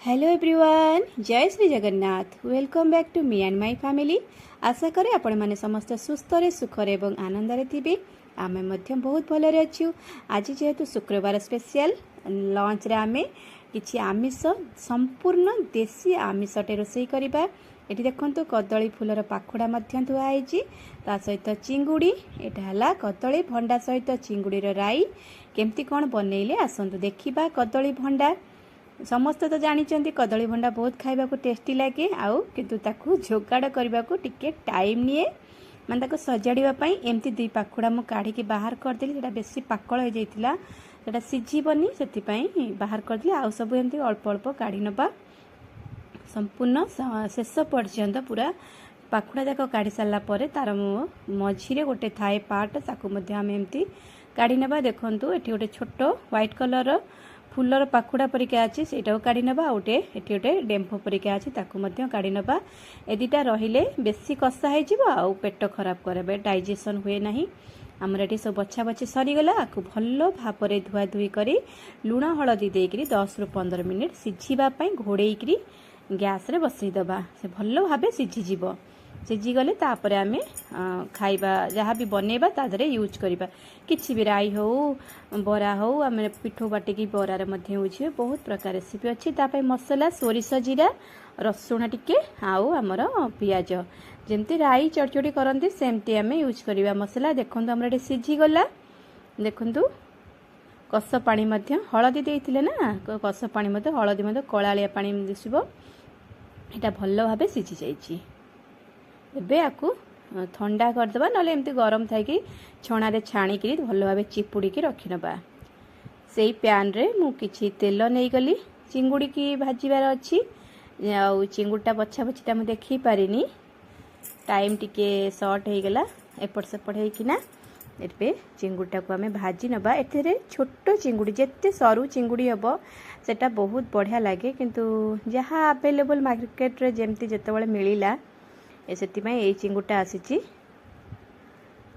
Hello everyone, जय Shri Jagannath. Welcome back to me and my family. आशा करे आपण माने समस्त सुस्थ रे सुख रे एवं आनंद रे थिबे। आमे मध्यम बहुत भल रे अछु। आज जेहेतु शुक्रवार स्पेशल लंच रे आमे किछि आमिष संपूर्ण देसी आमिषटे रोसई करिबा। एठी देखंतु कदली फूलर पाखुडा मध्यम धुआ आइछि, ता सहित चिंगुड़ी। एटा हला कदली भंडा सहित चिंगुड़ीर राई। केमती कोन बनेइले आसंतु देखिबा। कदली भंडा समस्त तो जानी कदली भंडा बहुत खाइबा को टेस्टी लगे, आउ किंतु ताकू जोगाड़ करने को टिके टाइम निए। माने ताको सजाड़िबा पई एमती दुई पाखुडा मु काढ़ी के बाहर कर देली। जेटा बेसी पाकळ हो जाइतिला, सेटा सिझिबनी, सेति पई बाहर कर देली। आउ सब एमती अल्प अल्प काढ़ी नबा, संपूर्ण शेष पर्यंत पूरा पाखुडा जाक काढ़ी सारला परे तार मझिरे गोटे थाए पार्ट, ताकू मध्ये हम एमती काढ़ी नबा। देखंतु एठी गोटे छोटो व्हाइट कलर फुलर पाखुडा परिका अच्छी, सेटा काढ़ी नबा। गोटे एठी गोटे डेम्फो परिका अच्छी, ताकू मध्य काढ़ी नबा। ए दुटा रहिले बेसी कषा हो जिवो, आउ पेट खराब करे, डाइजेशन हुए नाही। आमर एठी सब बछा बछी सरीगला। आकु भल भाव धुआ धुई करी लुण हलदी देकरी 10 रु 15 मिनिट सिझिबा पई घोड़ेइकरी गैस रे बसई दबा। से भल भाबे सिझी जिवो। सिझी गले तापरे आमे खाइबा जहाँ भी बनेबा ता धरे यूज करिबा। किछि भी राई हो बरा हो, आमे पिठो बाटिकी बरा रे मध्ये यूज हुए। बहुत प्रकार रेसिपी अछि। ता पई मसला सोरिष जीरा रसुण टिके आउ हमर पियाज, जेमती राई चटचटी करंती सेमती आमे यूज करिबा मसला। देखंतु हमर एठी सिझी गला। देखंतु कस पानी मध्ये हळदी देइथिले ना, कस पानी मध्ये हळदी मध्ये कळालिया पानी दिसिबो। एटा भल भाबे सिझी जाइछि। एबे आकु ठंडा करदेबा, नले एमती गरम थाई कि छणा रे छाणी कि भल भाबे चिपुड़ी की रखि नबा। सेई पैन रे मु किछि तेल नै गली। चिंगुड़ी की भाजीबार अछि, आ चिंगुड़टा बछा बछीटा मु देखि पारिनी, टाइम टिके शॉर्ट हे गला एपट सेपट हे किना। एबे चिंगुड़टा को हमें भाजी नबा। एथिरे छोटो चिंगुड़ी, जेते सरू चिंगुड़ी हबो सेटा बहुत बढ़िया लागे, किंतु जहा अवेलेबल मार्केट रे जेमती जेतेबेले मिलिला ए सेतिमाई ए चिंगुटा आसीची।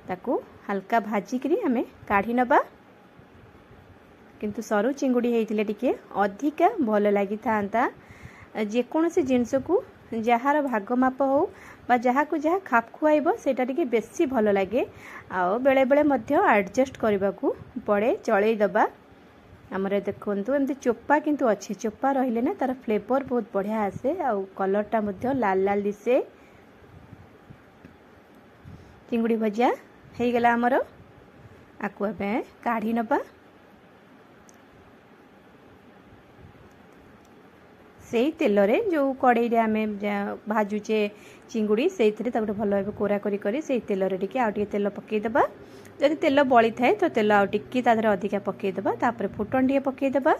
ताकू हल्का भाजी करी हमें काढ़ी नबा। किंतु सरू चिंगुड़ी हेइतिले टिके अधिका भल लागि थांता। जे कोनोसी जिंस को जहार भाग माप हो बा जहा को जहा खाप खुआइबो सेटा टिके बेसी भल लागे। आ बेले बेले मध्य एडजस्ट करबा को पड़े, चळेई दबा। हमरे देखंतु एमती चोपा किंतु अछि, चोपा रहिले ना तार फ्लेवर बहुत बढ़िया आसे, आ कलरटा मध्य लाल लाल दिसे। चिंगुड़ी भजिया हो गला आमर। आकु हमें काढ़ी नबा। सेई तेल रे जो कड़ाई रे आमे भाजुचे चिंगुड़ी, से भल भाव कोरा करी करी से तेल रे टिके आउ टिके तेल पकई दबा। जदि तेल बली थाए तो तेल आउ टिके ता धरे अधिका पकई दबा। तापर फुटण टिके पकई दबा।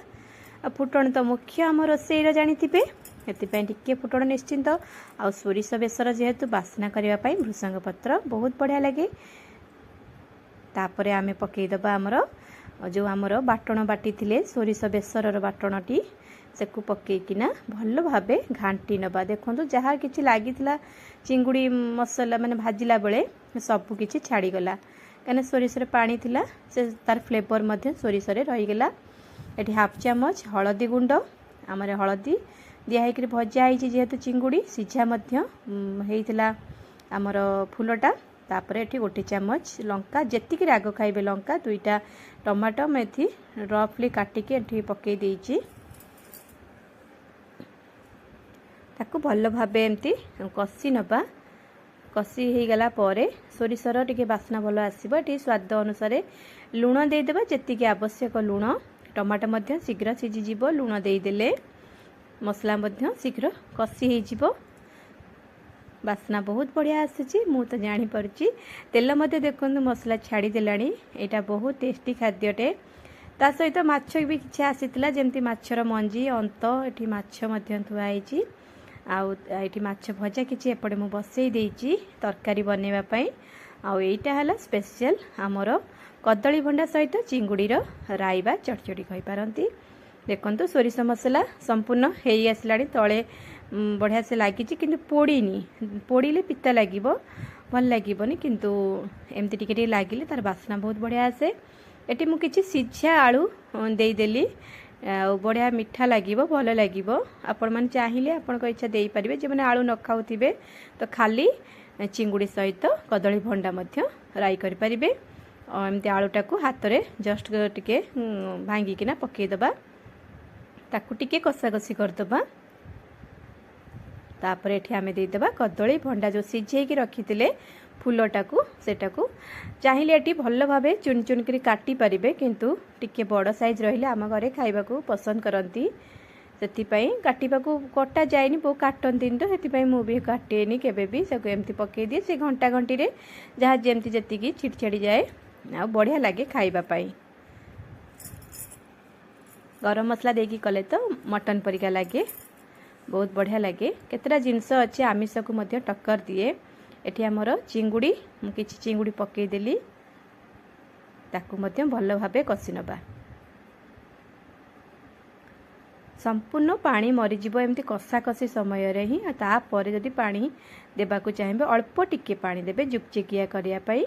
फुटण तो मुख्य आम रोसई रे जानिथिबे, एतिपई टिके फुटण निश्चिंत। आ सोरिष बेसर जेहेतु बास्ना करबा पई भृसंग पत्र बहुत बढ़िया लगे। तापरे आमे पकई दबा हमर जो हमर बाटण बाटी थिले सोरिष बेसरर बाटणटी, सेकु पकई किना भल भाबे घांटी नबा। देखंतु जहा किछि लागितला चिंगुड़ी मसला माने भाजिला बेले सब किछि छाड़ी गला, कने सोरिष रे पानी थिला, से तार फ्लेवर मध्ये सोरिष रे रही गला। एठी हाफ चामच हळदी गुंड, आमरे हळदी दिया हेकरी भजा आइछि। जेहेतु चिंगुड़ी सिझा मध्य हेइतिला आमर फुलटा। तापरे एठी गोटे चामच लंका, जेतिकी राग खाइबे लंका, दुईटा टमाटो मेथी रफली काटिके एठी पकई देइछि। ताकू भल भाबे एमती कसी नबा। कसी हो गला परे सोरिषर टिके बास्ना भल आसीबो। एठी स्वाद अनुसार लुण दे देबा, जेतिकी आवश्यक लुण। टमाटो मध्य शीघ्र सिझी जिवो, लुण दे देले मसला मध्य शीघ्र कसी हो जिवो। बास्ना बहुत बढ़िया आसी, मु तो जानी परची। तेल मध्य देखंतु मसला छाड़ी देलानी। एटा बहुत टेस्टी खाद्यटे। ता सहित माछ भी किछि आसीतिला, जेमती माछर मंजी अंत। एठी माछ मध्य थुआ आइछि। आउ एठी माछ भजा किछि एपडे मु बसई देइछि तरकारी बनेबा पई। आउ एटा हला स्पेशल हमर कदली भंडा सहित चिंगुड़ीर राईबा चटचटी कहि पारंती। देखंतु सोरिष मसला संपूर्ण हेई आसलानी, तळे बढ़िया से लागी, किंतु पोड़ीनी। पोड़ीले पिता लागिबो, भल लागिबोनी, किंतु एमती टिके लागिले तार बास्ना बहुत बढ़िया आसे। एटी मु किछि सिझा आलू देई देली बढ़िया मीठा लगे भल लगे आपण मैंने चाहिए आपण इच्छा दे पारे जो मैंने आलू न खाऊे तो खाली चिंगुड़ी सहित कदली भंडा राई करें। एमती आलूटा को हाथ में जस्ट टिके भांगिकिना पकईदबा ताकू टिके कषा कषी करदबा। तापर एठी आमे देदेबा कदली भंडा जो सिझेकी रखिथिले फूलटा को सेटा को चाहिए एटी भल भाव चुन चुन करी काटी पारिबे किंतु टिके बड़ साइज रहिले आम घरे खाइबा को पसंद करती से काटिबा को कटा जाएनी बो काटती तो से मुझे काटेनी केबे भी से एमती पकई दिए से घंटा घंटी रे जहाँ जमती जी छिड़छाड़ी जाए आ बढ़िया लगे खाइबापाई। गरम मसला देकी कले तो मटन परिका लगे बहुत बढ़िया लगे। केतरा जिनस अच्छे आमिष को मध्य टक्कर दिए। एठी आमर चिंगुड़ी किछि चिंगुड़ी पकई देली ताकू मध्य भल भाबे कषि नबा। संपूर्ण पानी मरीजिव एमती कषा कषि समय रे ही तापर जदि पानी देबाकू चाहिए अल्प टिके पानी देबे जुकचिकिया करिया पाई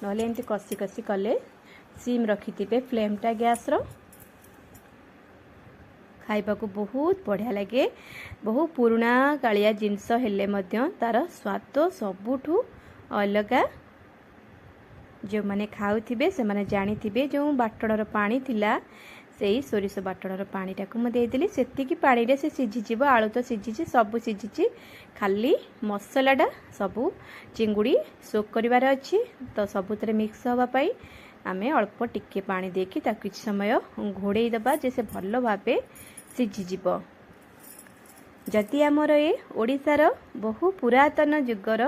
नले एमती कषि कषि कले सीम रखिथिबे फ्लेमटा गैस रो खाइबा को बहुत बढ़िया लगे। बहुत पुराना कालिया जिनस हेले मध्य तार स्वाद सबुठू अलगा। जो माने खाउथिबे से माने जानिथिबे जो बाटणर पानी थिला सेही सोरिष बाटणर पानीटा को मु देदेली सेतिकी पानी रे से सिझिजिवो। आलू तो सिझिछि सब सिझिछि खाली मसलाटा सबू चिंगुड़ी सोक करिवार अछि तो सबुतरे मिक्स हवा पाई आमे अल्प टिके पानी देकी ता किछ समय घोड़ेई दबा जे से भल भाबे सिझिजिवो। जदि आमर ए ओडिशार बहु पुरातन युगर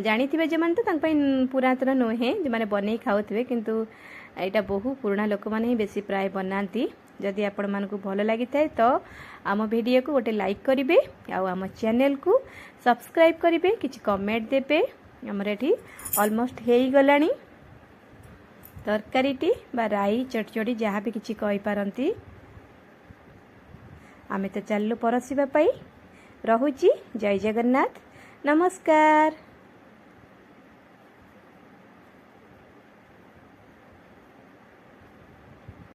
जानिथिबे जे माने तो तांपई पुरातन नोहे जे माने बनै खाउथिबे किंतु एटा बहु पुराना लोक माने ही बेसी प्राय बनाती। जदि आपण मानकु भल लागि थाए तो आम वीडियो को गोटे लाइक करिवे आ आम चैनल को सब्सक्राइब करिवे किछि कमेंट देबे। हमर एठी ऑलमोस्ट हेई गलानी तरकारीटी बा राई चटचड़ी जहाँ भी किछि कहि पारंती। आमे तो चलु परसिबा पाई रहुची। जय जगन्नाथ, नमस्कार।